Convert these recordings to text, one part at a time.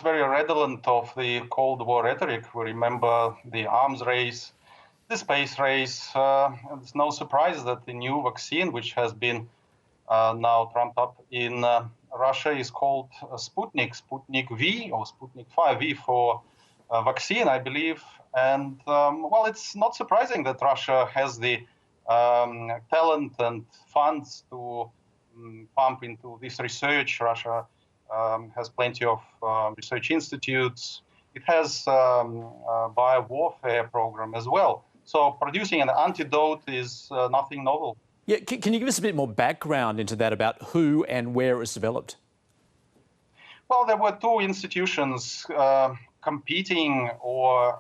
very redolent of the Cold War rhetoric. We remember the arms race, the space race. It's no surprise that the new vaccine, which has been now trumped up in Russia, is called Sputnik V or Sputnik 5V for vaccine, I believe. And well, it's not surprising that Russia has the talent and funds to pump into this research. Russia has plenty of research institutes. It has a biowarfare program as well. So producing an antidote is nothing novel. Yeah, can you give us a bit more background into that about who and where it was developed? Well, there were two institutions competing or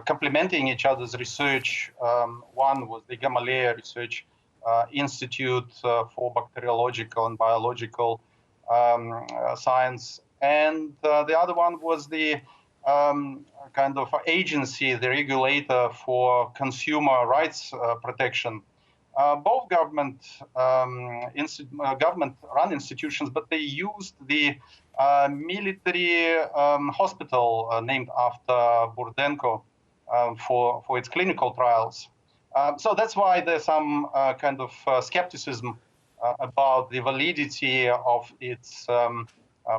complementing each other's research. One was the Gamaleya Research Institute for Bacteriological and Biological Science, and the other one was the kind of agency, the regulator for consumer rights protection. Both government-run institutions, but they used the military hospital named after Burdenko for its clinical trials. So that's why there's some kind of skepticism about the validity of its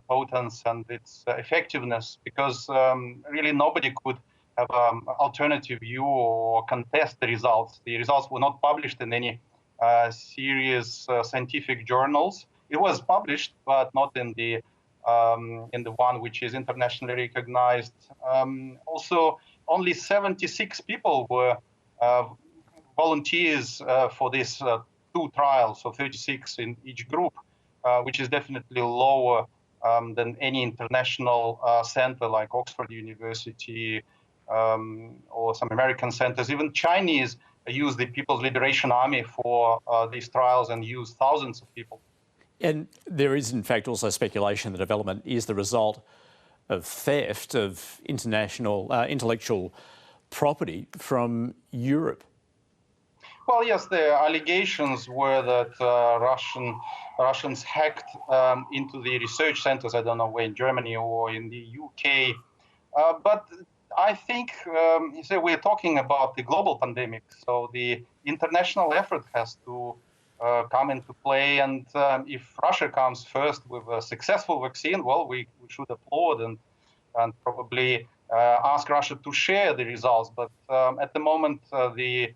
potence and its effectiveness, because really nobody could have an alternative view or contest the results. The results were not published in any serious scientific journals. It was published, but not in the one which is internationally recognized. Also, only 76 people were volunteers for these two trials, so 36 in each group, which is definitely lower than any international center like Oxford University or some American centers. Even Chinese use the People's Liberation Army for these trials and use thousands of people. And there is, in fact, also speculation the development is the result of theft of international intellectual property from Europe. Well, yes, the allegations were that Russians hacked into the research centers, I don't know where, in Germany or in the UK. But I think we're talking about the global pandemic, so the international effort has to come into play. And if Russia comes first with a successful vaccine, well, we should applaud and probably ask Russia to share the results. But at the moment, the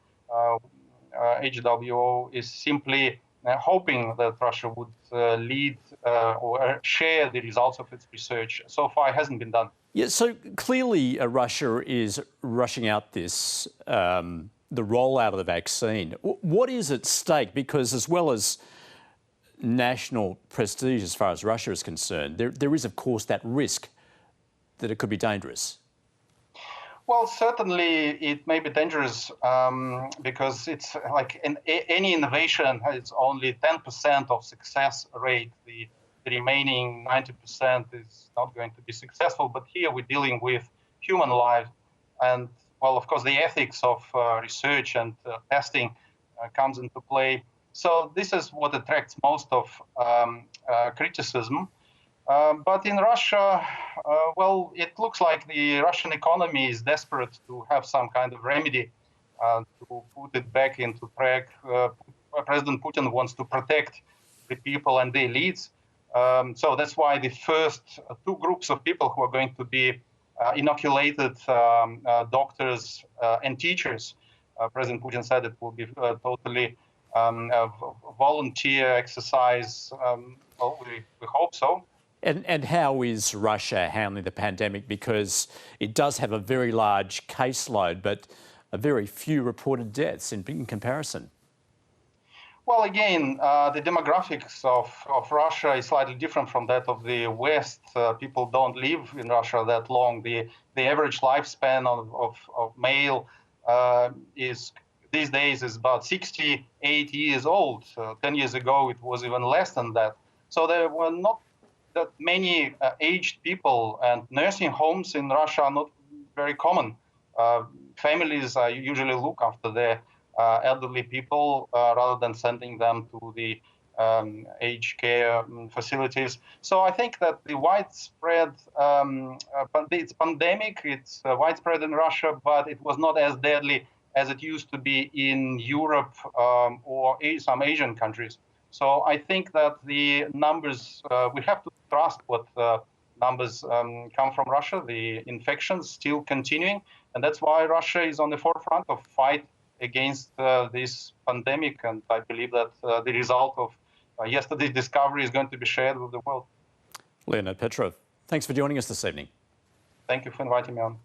HWO is simply hoping that Russia would lead or share the results of its research. So far, it hasn't been done. Yeah, so clearly Russia is rushing out this, the rollout of the vaccine. What is at stake? Because as well as national prestige as far as Russia is concerned, there is, of course, that risk that it could be dangerous. Well, certainly it may be dangerous because it's like any innovation has only 10% of success rate. The remaining 90% is not going to be successful. But here we're dealing with human life. And, well, of course, the ethics of research and testing comes into play. So this is what attracts most of criticism. But in Russia, well, it looks like the Russian economy is desperate to have some kind of remedy to put it back into track. President Putin wants to protect the people and the elites. So that's why the first two groups of people who are going to be inoculated, doctors and teachers, President Putin said it will be totally a volunteer exercise. Well, we hope so. And how is Russia handling the pandemic? Because it does have a very large caseload, but a very few reported deaths in comparison. Well, again, the demographics of Russia is slightly different from that of the West. People don't live in Russia that long. The average lifespan of male is these days is about 68 years old. 10 years ago, it was even less than that. So there were not that many aged people, and nursing homes in Russia are not very common. Families usually look after their elderly people rather than sending them to the aged care facilities. So I think that the widespread, it's pandemic, it's widespread in Russia, but it was not as deadly as it used to be in Europe or some Asian countries. So I think that the numbers, we have to trust what numbers come from Russia. The infections still continuing, and that's why Russia is on the forefront of fight against this pandemic. And I believe that the result of yesterday's discovery is going to be shared with the world. Leonid Petrov, thanks for joining us this evening. Thank you for inviting me on.